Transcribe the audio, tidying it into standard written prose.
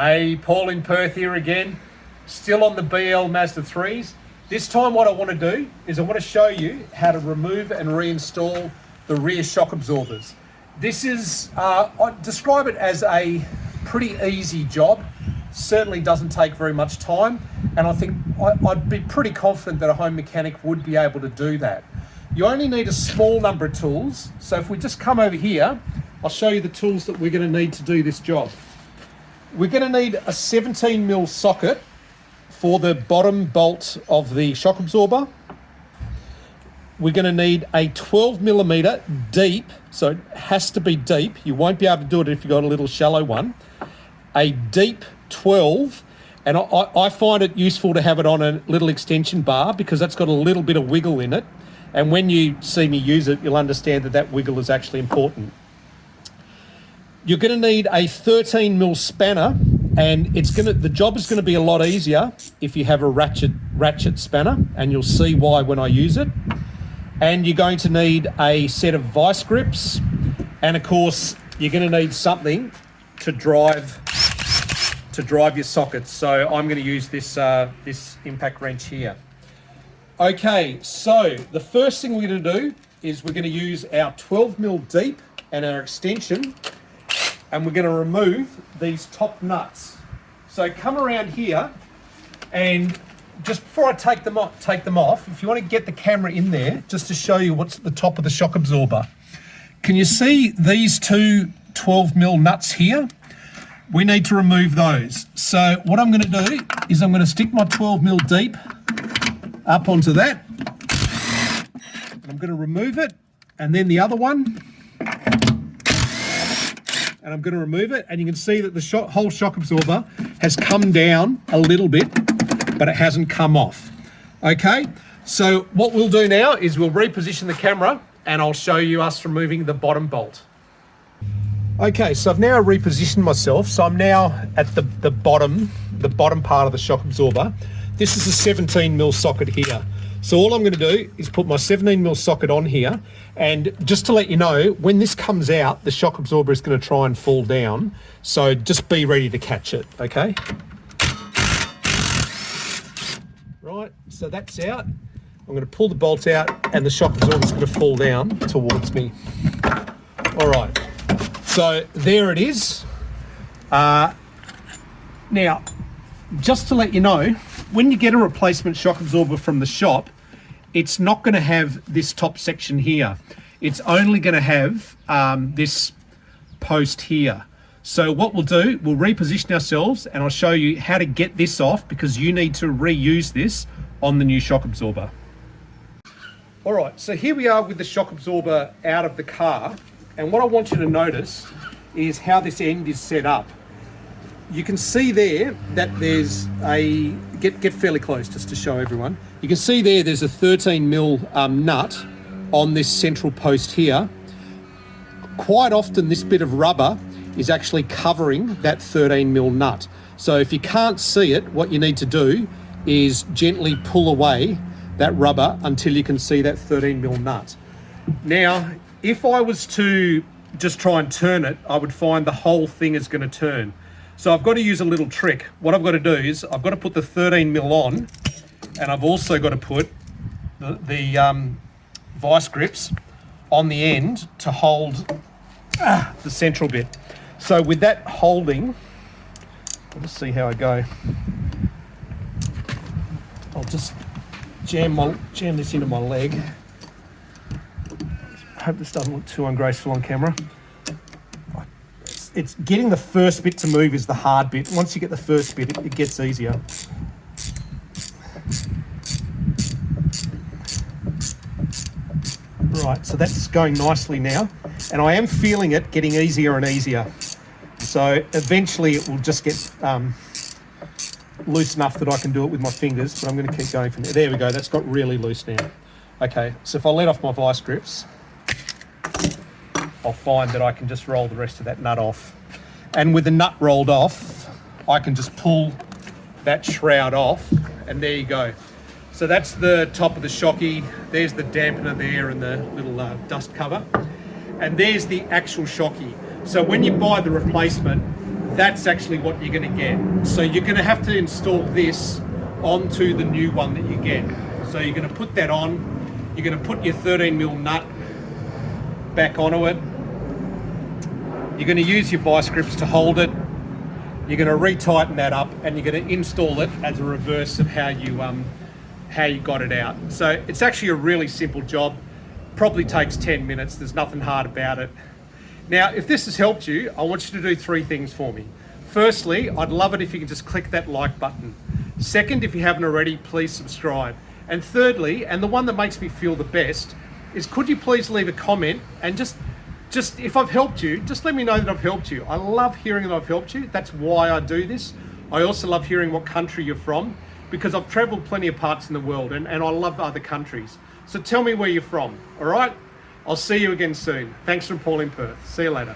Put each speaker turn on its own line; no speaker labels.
Hey, Paul in Perth here again, still on the BL Mazda 3s. This time what I want to do is I want to show you how to remove and reinstall the rear shock absorbers. This is, I describe it as a pretty easy job. Certainly doesn't take very much time, and I think I'd be pretty confident that a home mechanic would be able to do that. You only need a small number of tools, so if we just come over here, I'll show you the tools that we're going to need to do this job. We're going to need a 17mm socket for the bottom bolt of the shock absorber. We're going to need a 12mm deep, so it has to be deep. You won't be able to do it if you've got a little shallow one. A deep 12, and I find it useful to have it on a little extension bar because that's got a little bit of wiggle in it. And when you see me use it, you'll understand that that wiggle is actually important. You're going to need a 13mm spanner, and the job is going to be a lot easier if you have a ratchet spanner, and you'll see why when I use it. And you're going to need a set of vice grips, and of course you're going to need something to drive your sockets. So I'm going to use this impact wrench here. Okay, so the first thing we're going to do is we're going to use our 12mm deep and our extension, and we're going to remove these top nuts. So come around here, and just before I take them off, if you want to get the camera in there, just to show you what's at the top of the shock absorber. Can you see these two 12mm nuts here? We need to remove those. So what I'm going to do is I'm going to stick my 12mm deep up onto that. I'm going to remove it, and then the other one. And I'm going to remove it, and you can see that the whole shock absorber has come down a little bit, but it hasn't come off. Okay, so what we'll do now is we'll reposition the camera, and I'll show you us removing the bottom bolt. Okay, so I've now repositioned myself, so I'm now at the bottom part of the shock absorber. This is a 17mm socket here. So all I'm going to do is put my 17mm socket on here, and just to let you know, when this comes out, the shock absorber is going to try and fall down. So just be ready to catch it, okay? Right, so that's out. I'm going to pull the bolt out, and the shock absorber is going to fall down towards me. All right, so there it is. Now, just to let you know, when you get a replacement shock absorber from the shop, it's not going to have this top section here. It's only going to have this post here. So what we'll do, we'll reposition ourselves, and I'll show you how to get this off, because you need to reuse this on the new shock absorber. All right, so here we are with the shock absorber out of the car, and what I want you to notice is how this end is set up. You can see there that there's a, get fairly close just to show everyone. You can see there's a 13mm nut on this central post here. Quite often this bit of rubber is actually covering that 13mm nut. So if you can't see it, what you need to do is gently pull away that rubber until you can see that 13mm nut. Now, if I was to just try and turn it, I would find the whole thing is going to turn. So I've got to use a little trick. What I've got to do is I've got to put the 13mm on, and I've also got to put the vice grips on the end to hold the central bit. So with that holding, I'll just see how I go. I'll just jam this into my leg. I hope this doesn't look too ungraceful on camera. It's getting the first bit to move is the hard bit. Once you get the first bit, it gets easier. Right, so that's going nicely now, and I am feeling it getting easier and easier. So eventually it will just get loose enough that I can do it with my fingers, but I'm going to keep going from there. There we go, that's got really loose now. Okay, so if I let off my vice grips, I'll find that I can just roll the rest of that nut off. And with the nut rolled off, I can just pull that shroud off, and there you go. So that's the top of the shocky. There's the dampener there and the little dust cover. And there's the actual shocky. So when you buy the replacement, that's actually what you're going to get. So you're going to have to install this onto the new one that you get. So you're going to put that on, you're going to put your 13mm nut back onto it, you're going to use your vice grips to hold it, you're going to retighten that up, and you're going to install it as a reverse of how you got it out. So it's actually a really simple job, probably takes 10 minutes, there's nothing hard about it. Now, if this has helped you, I want you to do 3 things for me. Firstly, I'd love it if you can just click that like button. Second, if you haven't already, please subscribe. And thirdly, and the one that makes me feel the best, is could you please leave a comment and just if I've helped you, just let me know that I've helped you. I love hearing that I've helped you. That's why I do this. I also love hearing what country you're from, because I've traveled plenty of parts in the world and I love other countries. So tell me where you're from, all right? I'll see you again soon. Thanks from Paul in Perth. See you later.